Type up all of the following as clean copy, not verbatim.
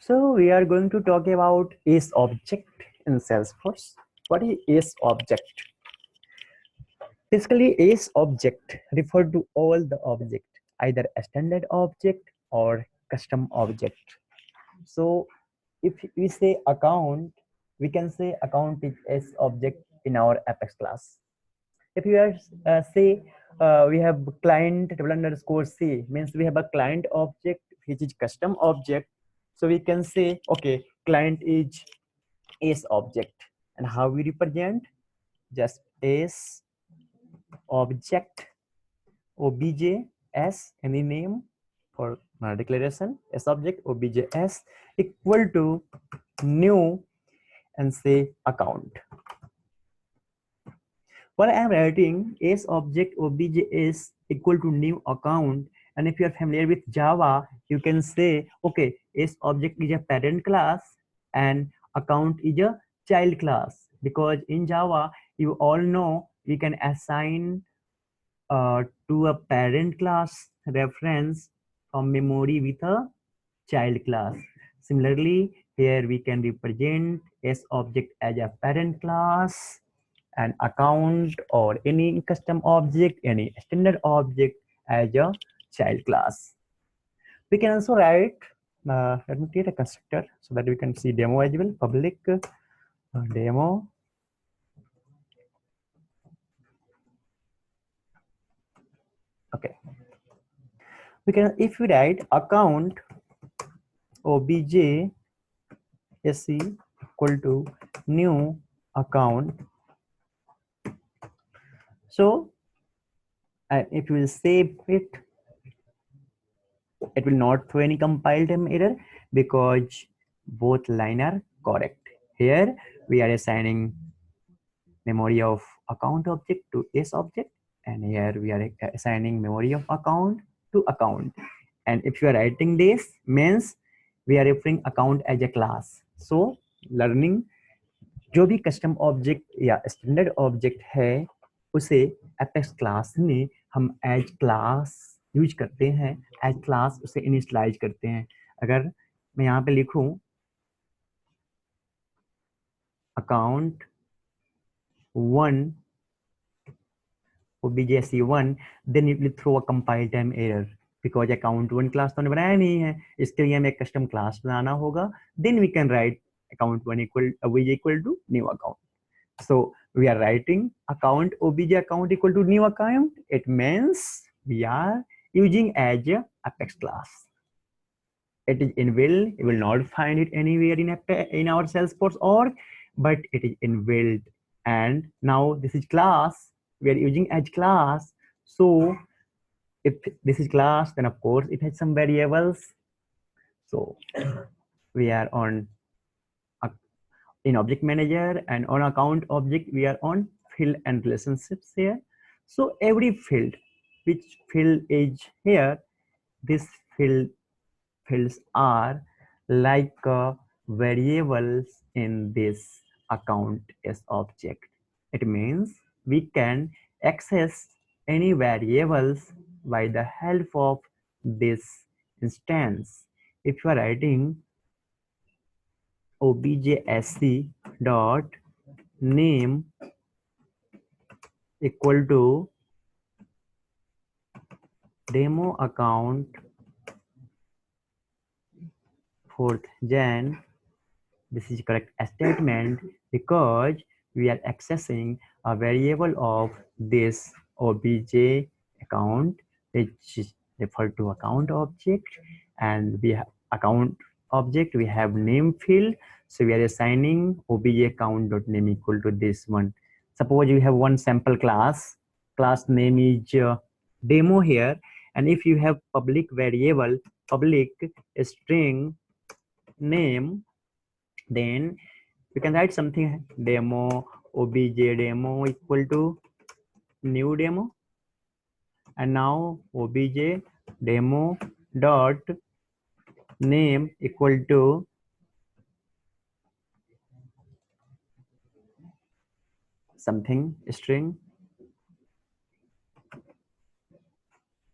So we are going to talk about is object in Salesforce. What is object? Basically, is object refer to all the object, either a standard object or custom object. So if we say account, we can say account is object in our Apex class. If you are say we have client double underscore C, means we have a client object which is custom object. So we can say, okay, client is object. And how we represent? Just is object obj s, any name for declaration, s object obj s equal to new and say account. What I am writing is object obj is equal to new account. And if you are familiar with Java, you can say, okay, is object is a parent class and account is a child class. Because in Java, you all know we can assign to a parent class reference from memory with a child class. Similarly, here we can represent S object as a parent class, an account or any custom object, any standard object as a child class. We can also write, let me create a constructor so that we can see demo as well, public demo. Okay. We can, if we write account obj sc equal to new account. So if we will save it, it will not throw any compile time error because both line are correct. Here we are assigning memory of account object to is object, and here we are assigning memory of account to account. And if you are writing this, means we are referring account as a class. So learning जो भी custom object या standard object है उसे apex class में हम as class use करते हैं, as class उसे इनिशियलाइज करते हैं. अगर मैं यहाँ पे लिखूं account 1 obj1, then it will throw a compile time error because account 1 class तो हमने बनाया नहीं है. इसके लिए हमें कस्टम क्लास बनाना होगा. Then we can write account 1 equal to new account. So we are writing account obj account equal to new account. It means we are using as a Apex class. It is inbuilt. You will not find it anywhere in our Salesforce org, but it is inbuilt. And now this is class. We are using as class. So if this is class, then of course it has some variables. So we are on in object manager, and on account object we are on field and relationships here. So every field, which field is here, this fields are like variables in this account as object. It means we can access any variables by the help of this instance. If you are writing objsc dot name equal to demo account 4th Jan, this is correct statement because we are accessing a variable of this obj account which is referred to account object, and we have account object, we have name field. So we are assigning obj account dot name equal to this one. Suppose you have one sample class name is demo here, and if you have public variable public string name, then we can write something demo obj demo equal to new demo, and now obj demo dot name equal to something string.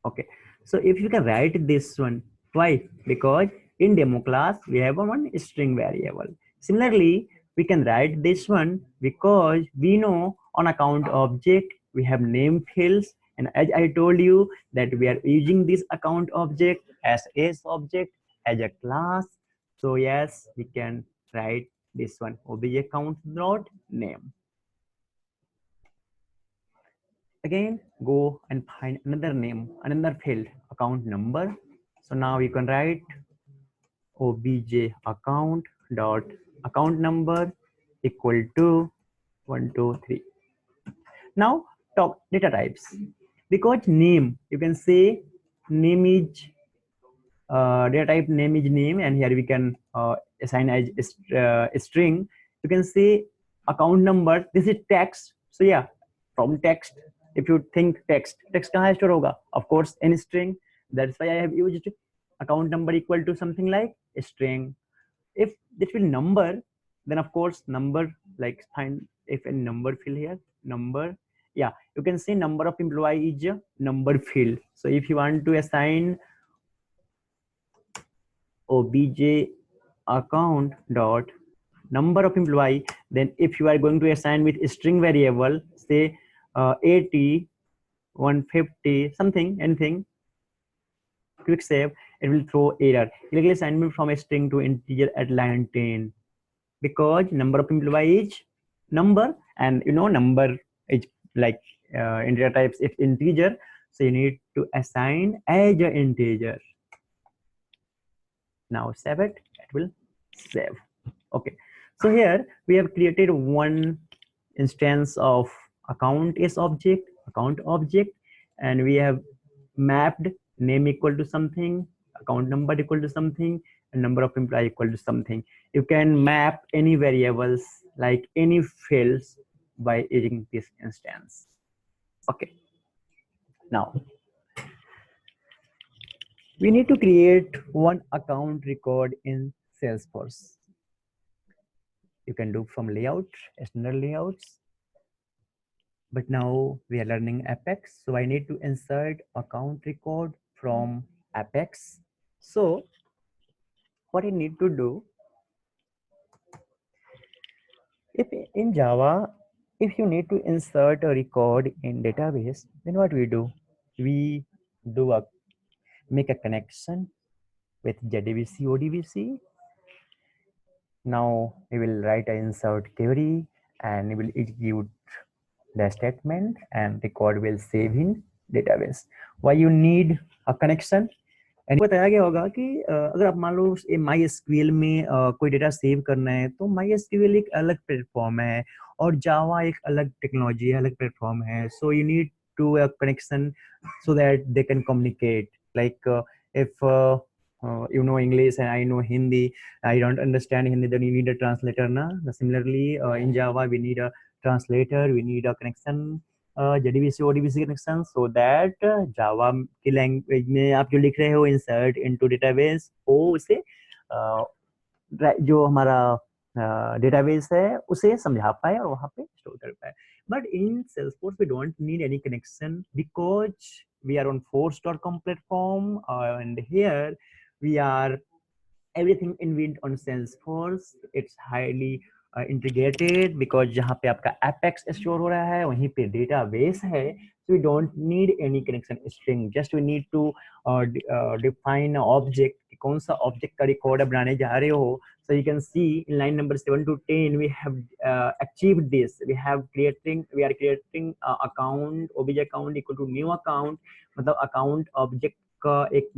Okay, so if you can write this one, why? Because in demo class we have one string variable. Similarly, we can write this one because we know on account object we have name fields, and as I told you that we are using this account object as object as a class. So yes, we can write this one obj account dot name. Again, go and find another name, another field, account number. So now you can write obj account dot account number equal to 123. Now talk data types. Because name, you can say name is data type, name is name, and here we can assign as a string. You can say account number, this is text. So yeah, from text, if you think text कहाँ store होगा? Of course in string. That's why I have used account number equal to something like a string. If this will number, then of course number, like find if a number field here, number, yeah, you can say number of employee is a number field. So if you want to assign obj account dot number of employee, then if you are going to assign with string variable, say 80, 150, something, anything, click save, it will throw error. Illegal assignment from a string to integer at line 10, because number of employees is number, and you know number is like integer types if integer, so you need to assign as an integer. Now save it, it will save. Okay, so here we have created one instance of account is object, account object, and we have mapped name equal to something, account number equal to something, and number of employee equal to something. You can map any variables like any fields by using this instance. Okay, now we need to create one account record in Salesforce. You can do from layout, standard layouts, but now we are learning Apex, so I need to insert account record from Apex. So what I need to do, if in Java, if you need to insert a record in database, then what we do, we do make a connection with JDBC ODBC. Now we will write an insert query and we will execute the statement and record will save in database. Why you need a connection? And बताया गया होगा कि अगर आप मान लो my SQL में कोई data save करना है तो माई एसक्यूएल एक अलग प्लेटफॉर्म है और जावा एक अलग टेक्नोलॉजी है, अलग प्लेटफॉर्म है. So you need to connection so that they can communicate. Like if you know English and I know Hindi, I don't understand Hindi, then you need a translator na. Similarly in Java we need a translator, we need a connection JDBC ODBC connection, so that Java की language में आप जो लिख रहे हो insert into database, वो उसे जो हमारा database है उसे समझा पाए और वहाँ पे स्टोर कर पाए. But in Salesforce we don't need any connection because we are on Force.com platform and here we are everything inbuilt on Salesforce. It's highly integrated because जहाँ पे आपका Apex स्टोर हो रहा है वहीं पे database है. So we don't need any connection string. Just we need to define object. कौन सा object का record बनाने जा रहे हो. So you can see in line number 7 to 10 we have achieved this. We are creating account obj account equal to new account. मतलब account object का एक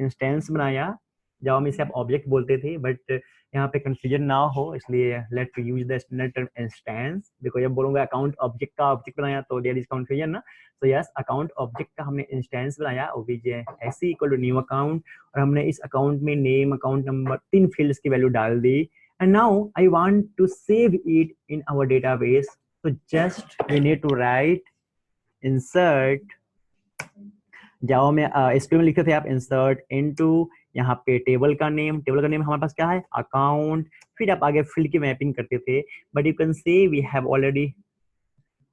इंस्टेंस बनाया. जावा में इसे आप ऑब्जेक्ट बोलते थे, बट यहाँ पे कंफ्यूजन ना हो इसलिए let to use the standard term instance, because जब बोलूंगा अकाउंट ऑब्जेक्ट का ऑब्जेक्ट बनाया तो देयर इज कंफ्यूजन ना. सो यस, अकाउंट ऑब्जेक्ट का हमने इंस्टेंस बनाया ओबीजे ऐसे इक्वल टू न्यू अकाउंट, और हमने इस अकाउंट में नेम, अकाउंट नंबर, 3 फील्ड्स की वैल्यू डाल दी. And now I want to save it in our database. So just we need to write insert. Java में एसक्यूएल में लिखते थे आप इंसर्ट इनटू, यहाँ पे टेबल का नेम हमारे पास क्या है अकाउंट, फिर आप आगे फील्ड की मैपिंग करते थे. But you can say we have already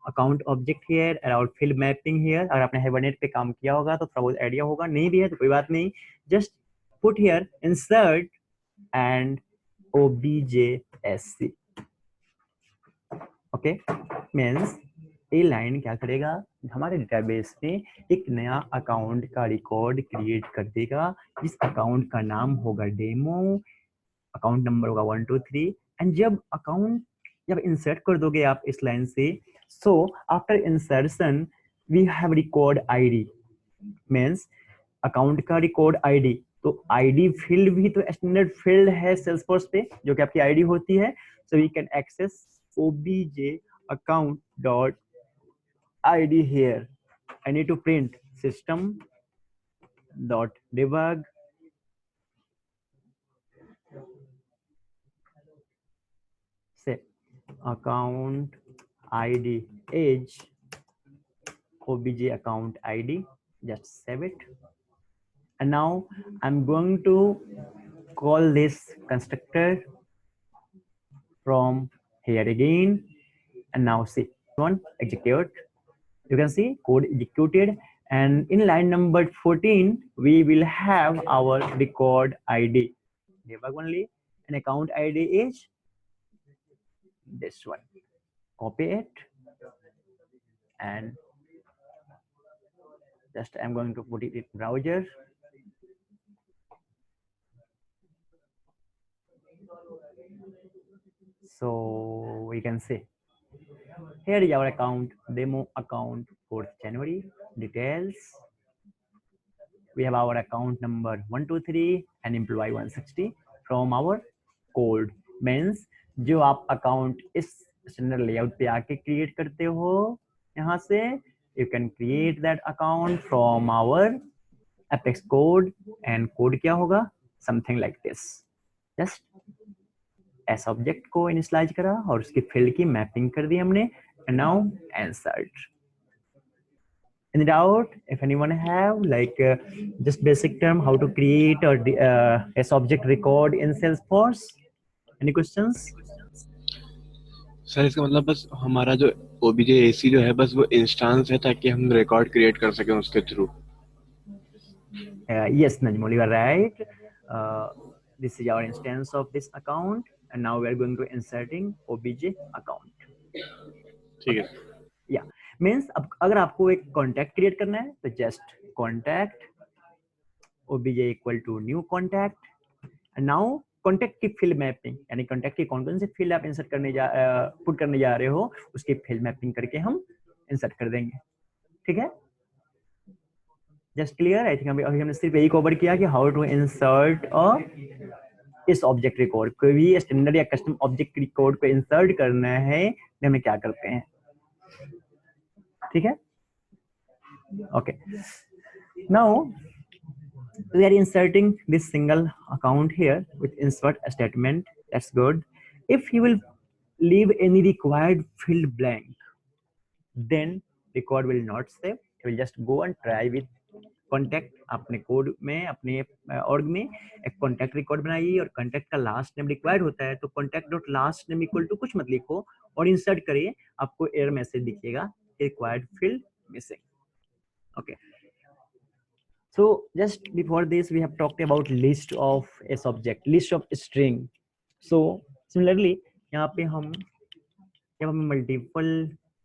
account object here और फील्ड मैपिंग हियर. अगर आपने हाइबरनेट पे काम किया होगा तो थोड़ा बहुत आइडिया होगा, नहीं भी है तो कोई बात नहीं. Just put here insert and objsc. Okay, means ये लाइन क्या करेगा, हमारे डेटाबेस में एक नया अकाउंट का रिकॉर्ड क्रिएट कर देगा, जिस अकाउंट का नाम होगा डेमो, अकाउंट नंबर होगा 1 2 3, एंड जब अकाउंट जब इंसर्ट कर दोगे आप इस लाइन से, so after insertion we have record ID, means account का रिकॉर्ड आईडी, तो आईडी फील्ड भी तो स्टैंडर्ड फील्ड है सेल्सफोर्स पे जो कि आपकी आईडी होती है, so we can access obj account dot id here. I need to print system dot debug say account id is obj account id, just save it, and now I'm going to call this constructor from here again, and now see one execute, you can see code executed, and in line number 14 we will have our record id debug only, and account id is this one. Copy it and just I'm going to put it in browser. So we can see here is our account, demo account 4th January, details. We have our account number 123 and employee 160 from our code. Means जो आप account इस standard layout पे आके create करते हो, यहाँ से you can create that account from our Apex code, and code क्या होगा, something like this. Just S object को इनिशियलाइज करा और उसकी फील्ड की मैपिंग कर दी हमने, and now insert. Any doubt? If anyone have like just basic term how to create or S object record in Salesforce? Any questions? Sir इसका मतलब बस हमारा जो objac जो है बस वो इंस्टेंस है ताकि हम रिकॉर्ड क्रिएट कर सकें उसके through. Yes, Najmul, you are right. This is our instance of this account, and now we are going to inserting obj account. ठीक है. या मीन्स अब अगर आपको एक कॉन्टैक्ट क्रिएट करना है तो just contact obj equal to new contact, and now contact की फील्ड मैपिंग, यानी कॉन्टैक्ट की कौन कौन सी फील्ड आप इंसर्ट करने पुट करने जा रहे हो उसकी फील्ड मैपिंग करके हम इंसर्ट कर देंगे. ठीक है, जस्ट क्लियर. आई थिंक अभी हमने सिर्फ यही कवर किया कि हाउ टू इंसर्ट इस ऑब्जेक्ट रिकॉर्ड, कोई भी स्टैंडर्ड या कस्टम ऑब्जेक्ट रिकॉर्ड को इंसर्ट करना है तो हमें क्या करते हैं. ठीक है, okay. Now we are inserting this single account here with insert statement. That's good. If you will leave any required field blank, then record will not save. You will just go and try with contact. अपने code में अपने org में एक contact record बनाइए और contact का last name required होता है, तो contact dot last name equal to कुछ मत लिखो और insert करिए, आपको error message दिखेगा required field missing. Okay. So just before this we have talked about list of a subject, list of string. So similarly यहाँ पे हम जब हमें मल्टीपल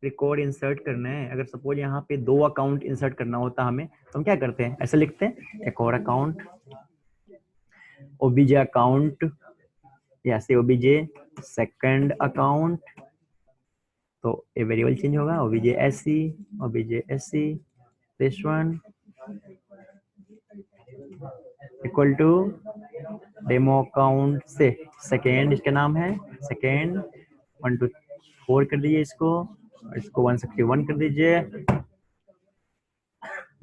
रिकॉर्ड इंसर्ट करना है, अगर सपोज यहाँ पे 2 अकाउंट इंसर्ट करना होता हमें, तो हम क्या करते हैं, ऐसे लिखते हैं एक और अकाउंट obj अकाउंट, या से obj सेकंड अकाउंट, तो ये वेरिएबल चेंज होगा obj sc this one equal to demo account से सेकेंड, इसका नाम है सेकेंड 1 2 4 कर दीजिए इसको, और इसको 161 कर दीजिए.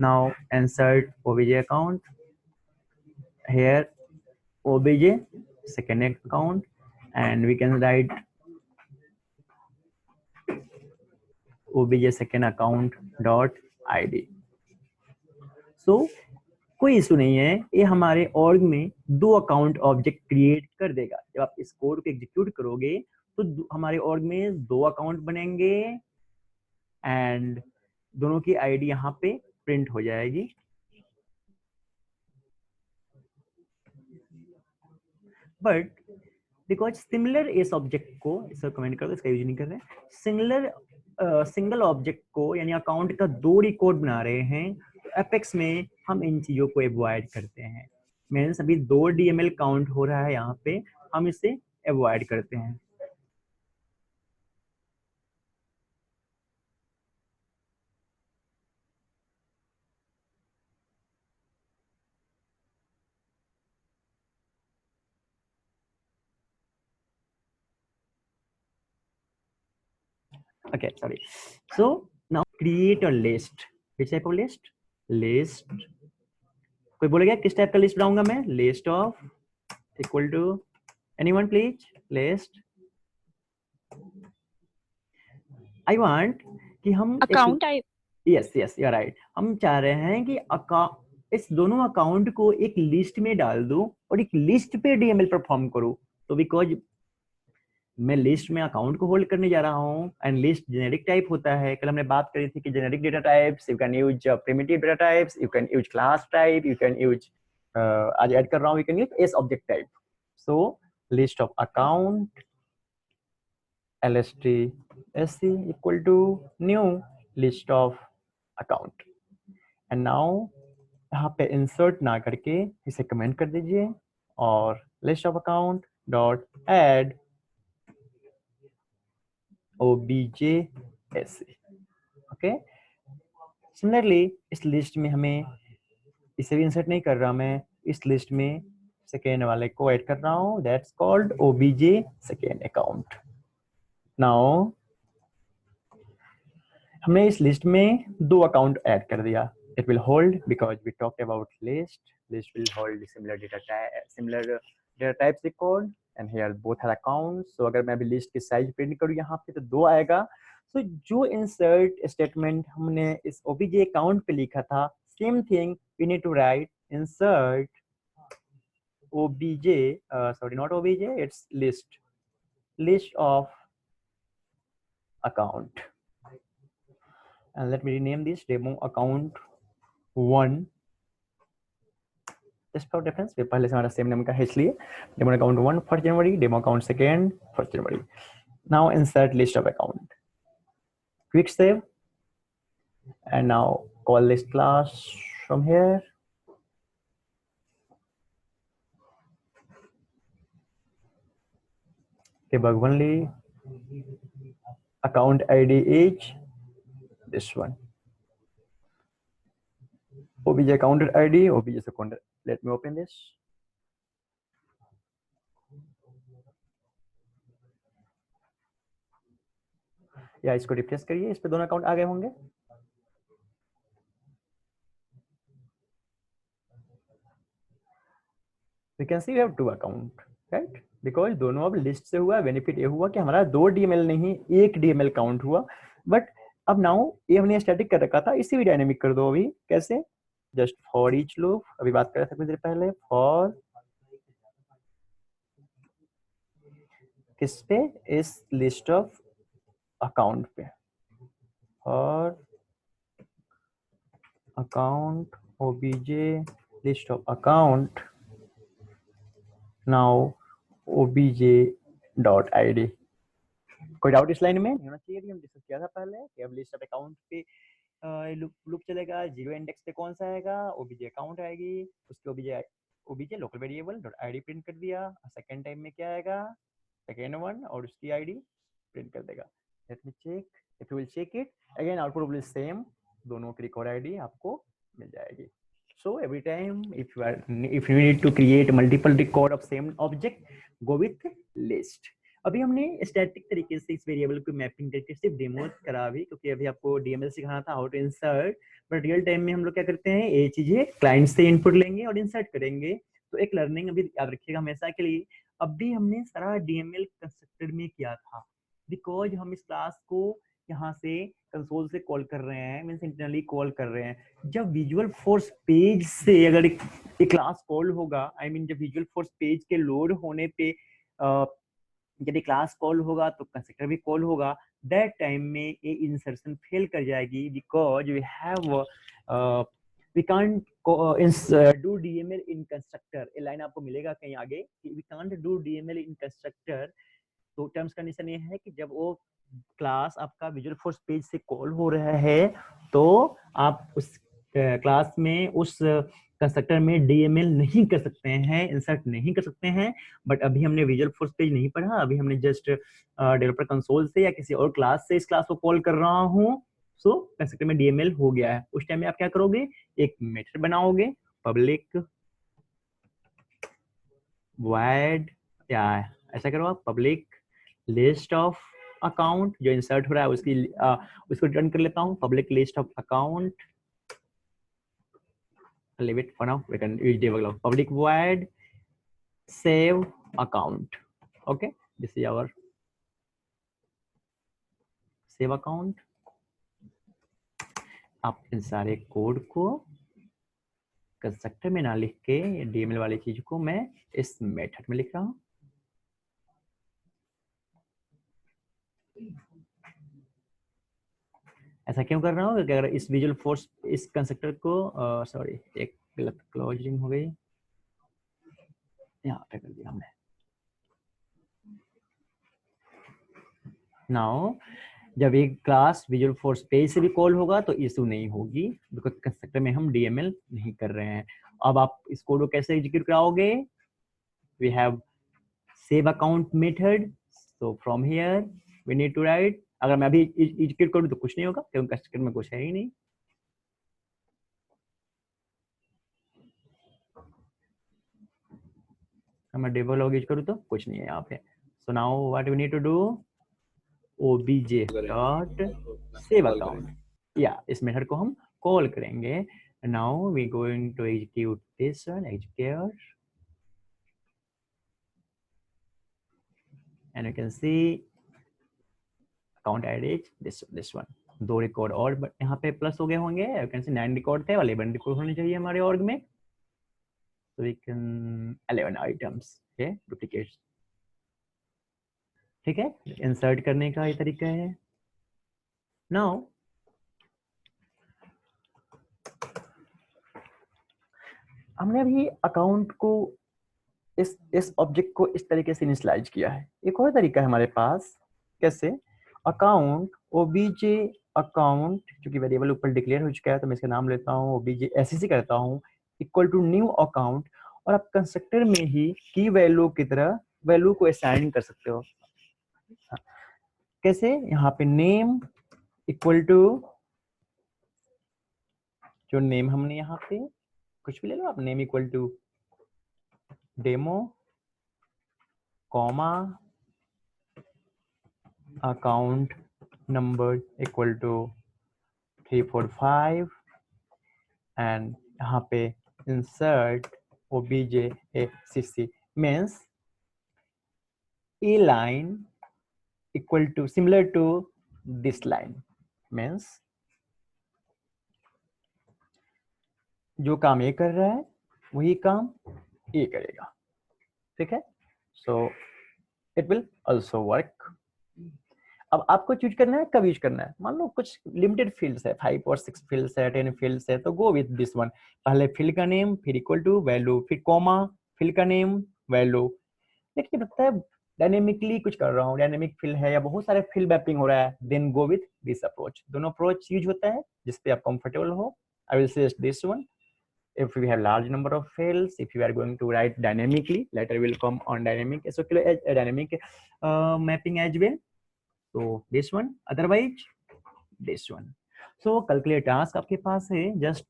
Now insert obj account here obj second account, and we can write obj second account dot id. So कोई इशू नहीं है, ये हमारे ऑर्ग में 2 अकाउंट ऑब्जेक्ट क्रिएट कर देगा. जब आप इस कोड को एग्जीक्यूट करोगे तो हमारे ऑर्ग में 2 अकाउंट बनेंगे एंड दोनों की आईडी यहाँ पे प्रिंट हो जाएगी. बट बिकॉज सिमिलर इस ऑब्जेक्ट को, इसको कमेंट कर दो, इसका यूज नहीं कर रहे हैं, सिमिलर सिंगल ऑब्जेक्ट को यानी अकाउंट का 2 रिकॉर्ड बना रहे हैं, तो एपेक्स में हम इन चीजों को अवॉइड करते हैं। मीन्स अभी 2 डीएमएल काउंट हो रहा है यहाँ पे, हम इसे अवॉइड करते हैं। Okay, sorry. So now create a list. Which type of list? List. कोई बोलेगा किस टाइप का लिस्ट बनाऊंगा मैं? List of equal to, anyone please? List. I want कि हम account yes yes you are right, हम चाह रहे हैं कि इस दोनों अकाउंट को एक लिस्ट में डाल दूं और एक लिस्ट पे डीएमएल परफॉर्म करूं। तो बिकॉज मैं लिस्ट में अकाउंट को होल्ड करने जा रहा हूँ एंड लिस्ट जेनेरिक टाइप होता है। कल हमने बात करी थी कि generic data types, you can use primitive data types, you can use class type, you can use आज ऐड कर रहा हूँ, you can use S object type. So list of account lst equal to new list of account and now यहाँ पे insert ना करके इसे comment कर दीजिए और list of account dot add objsc। Okay, similarly इस लिस्ट में हमें इसे भी इंसर्ट नहीं कर रहा, मैं इस लिस्ट में सेकेंड वाले को ऐड कर रहा हूँ, that's called obj second account। Now हमने इस लिस्ट में 2 अकाउंट ऐड कर दिया। It will hold because we talked about list will hold similar data types record and here both are accounts. So अगर मैं अभी लिस्ट की साइज प्रिंट करूँ यहाँ पे तो 2 आएगा। सो जो इंसर्ट स्टेटमेंट हमने इस ओबीजे अकाउंट पे लिखा था, same thing we need to write insert OBJ, sorry not OBJ, it's list of account and let me rename this demo account 1 just for reference। ये पहले से हमारा सेम नेम का है इसलिए demo account 1 1st January, demo account 2nd 1st January। now insert list of account, quick save and now call this class from here। debug only, account id is this one, obj account id, obj second। let me open this। या इसको replace करिए, इस पे दोनों account आ गए होंगे। we can see we have 2 account, right? Because दोनों अब लिस्ट से हुआ। बेनिफिट ये हुआ कि हमारा 2 डीएमएल नहीं 1 डीएमएल काउंट हुआ। बट अब नाउ ये हमने स्टैटिक कर रखा था, इसे भी डायनेमिक कर दो। अभी कैसे? जस्ट फॉर ईच लूप, अभी बात कर रहे थे कुछ देर पहले, फॉर किस पे? इस लिस्ट ऑफ अकाउंट पे, for account OBJ list of account, now obj dot id। कोई डाउट इस लाइन में नहीं होना चाहिए। हम डिस्कस किया था पहले कि अब लिस्ट ऑफ अकाउंट पे लूप चलेगा, 0 इंडेक्स पे कौन सा आएगा? obj अकाउंट आएगी, उसके obj local variable dot id print कर दिया। सेकंड टाइम में क्या आएगा? सेकंड वन और उसकी id प्रिंट कर देगा। Let me check, if you will check it again output will same, दोनों की रिकॉर्ड id आपको मिल जाएगी। So every time if you need to create multiple record of same object, go with list। अभी हमने static तरीके से इस variable को मैपिंग करके सिर्फ डेमो करा अभी, क्योंकि अभी आपको डीएमएल सिखाना था, how to insert. But real time में हम लोग क्या करते हैं, ये चीजें क्लाइंट से इनपुट लेंगे और इंसर्ट करेंगे। तो एक लर्निंग अभी याद रखिएगा हमेशा के लिए, अभी हमने सारा डीएमएल कंस्ट्रक्टर में किया था। बिकॉज हम इस क्लास को यहाँ से कंसोल से कॉल कर रहे हैं, मीन्स इंटरनली कॉल कर रहे हैं। जब विजुअल फोर्स पेज से अगर एक क्लास कॉल होगा, आई मीन जब विजुअल फोर्स पेज के लोड होने पे यदि क्लास कॉल होगा तो कंस्ट्रक्टर भी कॉल होगा। दैट टाइम में ये इंसर्शन फेल कर जाएगी because we we can't do DML in constructor, ये लाइन आपको मिलेगा कहीं आगे कि we can't do DML in constructor. तो टर्म्स कंडीशन ये है कि जब वो क्लास आपका विजुअल फोर्स पेज से कॉल हो रहा है तो आप उस क्लास में उस कंस्ट्रक्टर में डीएमएल नहीं कर सकते हैं, इंसर्ट नहीं कर सकते हैं। बट अभी हमने विजुअल फोर्स पेज नहीं पढ़ा, अभी हमने जस्ट डेवलपर कंसोल से या किसी और क्लास से इस क्लास को कॉल कर रहा हूँ, सो कंस्ट्रक्टर में डीएमएल हो गया है। उस टाइम में आप क्या करोगे, एक मेथड बनाओगे पब्लिक वॉइड, या ऐसा करो आप पब्लिक लिस्ट ऑफ अकाउंट जो इंसर्ट हो रहा है उसकी उसको रिटर्न कर लेता हूँ, public list of account, leave it for now, we can use develop public void save account. Okay, this is our save account. आप इन सारे कोड को कंस्ट्रक्टर में ना लिख के डीएमएल वाली चीज को मैं इस मेथड में लिख रहा हूँ। ऐसा क्यों कर रहा हूँ क्योंकि अगर इस विजुअल फोर्स इस कंस्ट्रक्टर को सॉरी एक गलत क्लोजिंग हो गई, यहाँ पे कर दिया हमने। नाउ जब एक क्लास विजुअल फोर्स पेज से भी कॉल होगा तो इशू नहीं होगी बिकॉज कंस्ट्रक्टर में हम डीएमएल नहीं कर रहे हैं। अब आप इस कोड को कैसे एग्जीक्यूट कराओगे, we have save account method, so from here we need to write, अगर मैं अभी एग्जीक्यूट करूँ तो कुछ नहीं होगा क्योंकि कंस्ट्रक्टर में कुछ है ही नहीं। मैं डेवलप लॉग यूज करूँ तो कुछ नहीं है यहाँ पे। So now what we need to do, obj dot save account, या इस मेथड को हम कॉल करेंगे। Now we going to execute this one, execute, and you can see account id is this one। दो रिकॉर्ड और but यहाँ पे plus हो गए होंगे, you can see 9 रिकॉर्ड थे, 11 रिकॉर्ड होने चाहिए हमारे ऑर्ग में, so we can 11 items, okay, duplicates। ठीक है, इंसर्ट करने का ये तरीका है। नाउ हमने अभी अकाउंट को इस ऑब्जेक्ट को इस तरीके से इनिशियलाइज किया है। एक और तरीका है हमारे पास, कैसे, अकाउंट ओबीजे अकाउंट, क्योंकि वेरिएबल ऊपर डिक्लेयर हो चुका है तो मैं इसका नाम लेता हूँ ओबीजे एससी करता हूँ, इक्वल टू न्यू अकाउंट, और आप कंस्ट्रक्टर में ही की वैल्यू की तरह वैल्यू को असाइन कर सकते हो। कैसे, यहाँ पे नेम इक्वल टू, जो नेम हमने यहाँ पे कुछ भी ले लो आप, name equal to demo comma account number equal to 345 and यहाँ पे insert obj means a line equal to similar to this line, means जो काम ये कर रहा है वही काम ये करेगा। ठीक है, so it will also work. अब आपको चूज करना है कब यूज करना है, मान लो कुछ लिमिटेड फील्ड्स है, 5 और 6 फील्ड्स है, 10 फील्ड्स है, तो गो विद दिस वन। पहले फील्ड का नेम, फिर इक्वल टू वैल्यू, फिर कॉमा, फील्ड का नेम वैल्यू। देखिए लगता है डायनेमिकली कुछ कर रहा हूँ, डायनेमिक फील्ड है या बहुत सारे फील्ड मैपिंग हो रहा है, then go with this approach. दोनों अप्रोच यूज होता है जिस पे आप कंफर्टेबल हो। I will suggest this one if we have large number of fields, if you are going to write dynamically, later will come on dynamic SQL dynamic mapping as well, so this one, otherwise this one। so calculate task आपके पास है, just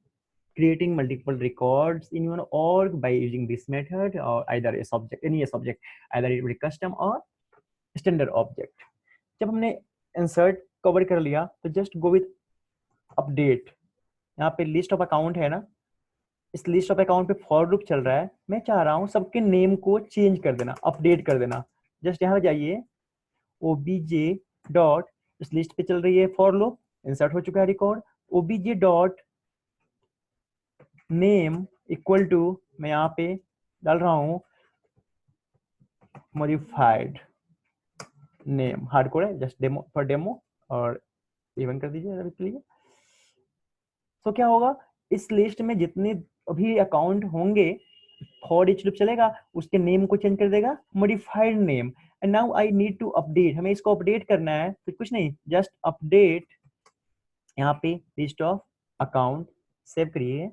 creating multiple records in your org by using this method, or either a subject, any subject, either it will be custom or standard object। जब हमने insert cover कर लिया तो just go with update। यहाँ पे list of account है ना, इस लिस्ट ऑफ अकाउंट पे फॉर लूप चल रहा है, मैं चाह रहा हूँ सबके नेम को चेंज कर देना, अपडेट कर देना। जस्ट यहाँ जाइए ओबीजे डॉट, इस लिस्ट पे चल रही है फॉर लूप, इंसर्ट हो चुका है record, OBJ dot name equal to, मैं यहाँ पे डाल रहा हूँ मॉडिफाइड नेम, हार्डकोर है, जस्ट डेमो फॉर डेमो, और इवन कर दीजिए प्लीज। तो क्या होगा, इस लिस्ट में जितने अभी अकाउंट होंगे फॉर ईच लूप चलेगा, उसके नेम को चेंज कर देगा modified name. And now I need to update, हमें इसको अपडेट करना है, तो कुछ नहीं, जस्ट अपडेट, यहाँ पे लिस्ट ऑफ अकाउंट सेव करिए,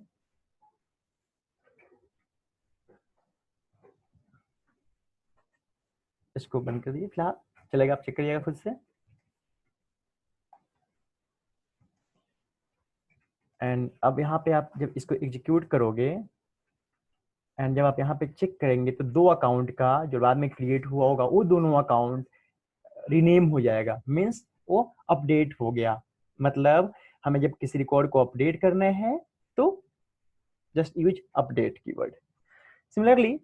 इसको बंद कर दिए फिलहाल, चलेगा, आप चेक करिएगा खुद से। एंड अब यहाँ पे आप जब इसको एग्जीक्यूट करोगे एंड जब आप यहाँ पे चेक करेंगे तो दो अकाउंट का जो बाद में क्रिएट हुआ होगा वो दोनों अकाउंट रीनेम हो जाएगा, मीन्स वो अपडेट हो गया। मतलब हमें जब किसी रिकॉर्ड को अपडेट करना है तो just use update keyword. Similarly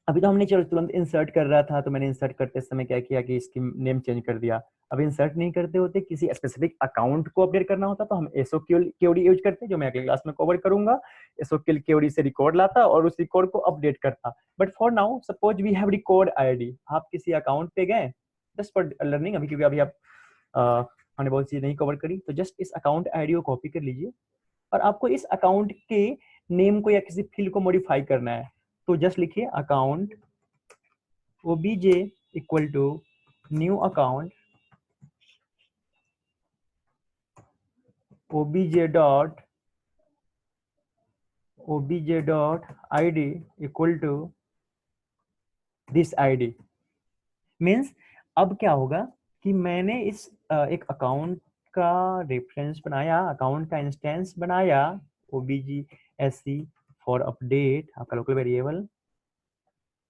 अभी तो हमने चलो तुरंत इंसर्ट कर रहा था, तो मैंने इंसर्ट करते समय क्या किया कि इसकी नेम चेंज कर दिया। अब इंसर्ट नहीं करते होते, किसी स्पेसिफिक अकाउंट को अपडेट करना होता तो हम एसओक्यूएल यूज करते, जो मैं अगली क्लास में कवर करूंगा। एसओक्यूएल से रिकॉर्ड लाता और उस रिकॉर्ड को अपडेट करता। But for now suppose we have record ID, आप किसी अकाउंट पे गए जस्ट फॉर लर्निंग, अभी क्योंकि अभी आप हमने बहुत चीज नहीं कवर करी, तो जस्ट इस अकाउंट आईडी को कॉपी कर लीजिए और आपको इस अकाउंट के नेम को या किसी फील्ड को मॉडिफाई करना है, तो जस्ट लिखिए account obj equal to new account obj dot id equal to this id। Means अब क्या होगा कि मैंने इस एक अकाउंट का रेफरेंस बनाया, अकाउंट का इंस्टेंस बनाया obj sc फॉर अपडेट आपका लोकल वेरिएबल,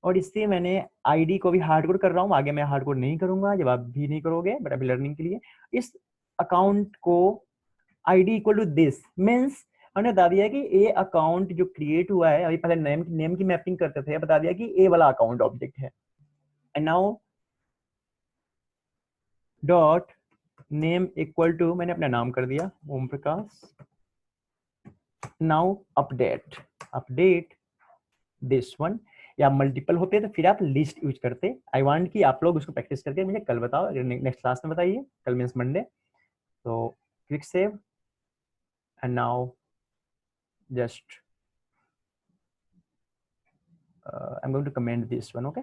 और इससे मैंने आईडी को भी हार्डकोड कर रहा हूँ, आगे मैं हार्डकोड नहीं करूंगा, जब आप भी नहीं करोगे, बट अभी लर्निंग के लिए इस अकाउंट को ID equal to this, means हमने बता दिया कि ए अकाउंट जो क्रिएट हुआ है, अभी पहले नेम की मैपिंग करते थे, बता दिया कि ए वाला अकाउंट ऑब्जेक्ट है। And now dot name equal to, मैंने अपना नाम कर दिया Om Prakash. Now update this one, या मल्टीपल होते तो फिर आप लिस्ट यूज करते। आई वांट कि आप लोग उसको प्रैक्टिस करके मुझे कल बताओ, नेक्स्ट क्लास में बताइए, कल मीन्स मंडे। तो click save and now just I am going to comment this one, okay,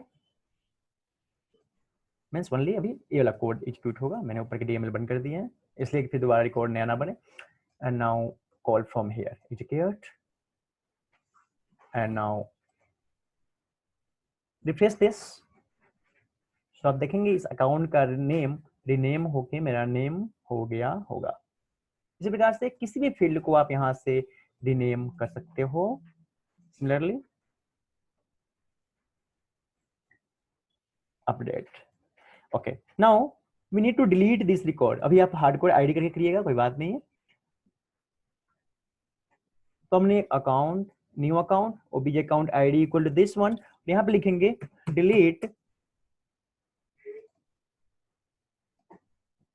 means only अभी ये वाला कोड एग्जीक्यूट होगा, मैंने ऊपर के डीएमएल बंद कर दिए हैं इसलिए कि फिर दोबारा रिकॉर्ड नया ना बने। And now call from here execute and now refresh this. तो आप देखेंगे इस अकाउंट का नेम रीनेम होके मेरा नेम हो गया होगा। इसी प्रकार से किसी भी फील्ड को आप यहाँ से रीनेम कर सकते हो। Similarly update, okay, now we need to delete this record. अभी आप हार्डकोड आईडी करके करिएगा, कोई बात नहीं है। तो हमने account new account OBJ account ID equal to this one, यहाँ पे लिखेंगे delete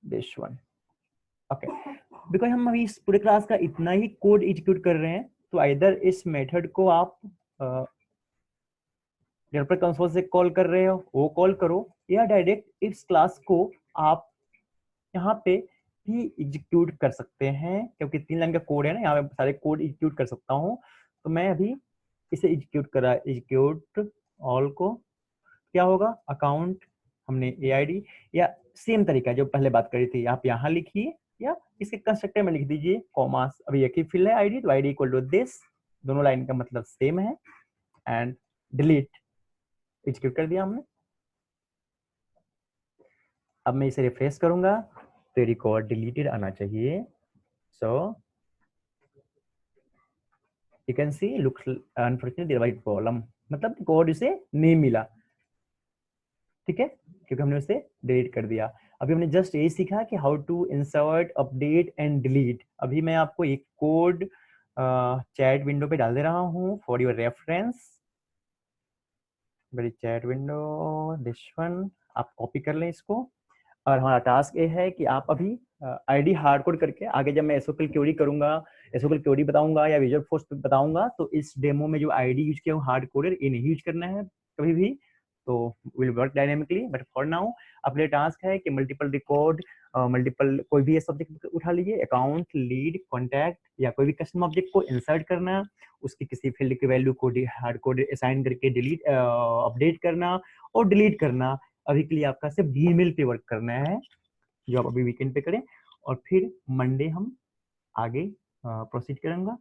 this one, okay, because हम अभी इस पूरे क्लास का इतना ही कोड एग्जीक्यूट कर रहे हैं, तो आइदर इस मेथड को आप डेवलपर कंसोल से कॉल कर रहे हो वो कॉल करो, या डायरेक्ट इस क्लास को आप यहाँ पे भी एग्जीक्यूट कर सकते हैं, क्योंकि 3 लाइन का कोड है ना, यहाँ पे सारे कोड एग्जीक्यूट कर सकता हूँ। तो मैं अभी इसे एग्जीक्यूट करा, एग्जीक्यूट ऑल को, क्या होगा अकाउंट हमने एआईडी, या सेम तरीका जो पहले बात करी थी, आप यहाँ लिखिए या इसके कंस्ट्रक्टर में लिख दीजिए कॉमास, अभी एक ही फील्ड है आईडी, तो आईडी इक्वल टू दिस, दोनों लाइन का मतलब सेम है। एंड डिलीट एग्जीक्यूट कर दिया हमने। अब मैं इसे रिफ्रेश करूंगा तो रिकॉर्ड डिलीटेड आना चाहिए। So you can see looks unfortunately right problem, मतलब रिकॉर्ड इसे नहीं मिला, ठीक है, क्योंकि हमने उसे डिलीट कर दिया। अभी हमने जस्ट यही सीखा कि how to insert update and delete. अभी मैं आपको एक कोड चैट विंडो पे डाल दे रहा हूँ फॉर योर रेफरेंस, मेरी चैट विंडो दिस वन, आप कॉपी कर लें इसको। और हमारा टास्क ये है कि आप अभी आईडी हार्ड कोड करके, आगे जब मैं एसओक्यूएल क्वेरी करूंगा, एसओक्यूएल क्वेरी बताऊंगा या विजुअल फोर्स बताऊंगा, तो इस डेमो में जो आईडी यूज किया हूँ हार्ड कोडेड, ये नहीं यूज करना है कभी भी, तो will work dynamically. But for now अपने टास्क है कि मल्टीपल रिकॉर्ड मल्टीपल कोई भी सब्जेक्ट उठा लीजिए, अकाउंट, लीड, कॉन्टैक्ट या कोई भी कस्टम ऑब्जेक्ट को इंसर्ट करना, उसकी किसी फील्ड की वैल्यू को हार्ड कोड असाइन करके डिलीट अपडेट करना और डिलीट करना। अभी के लिए आपका सिर्फ जीमेल पे वर्क करना है, जो आप अभी वीकेंड पे करें, और फिर मंडे हम आगे प्रोसीड करेंगे।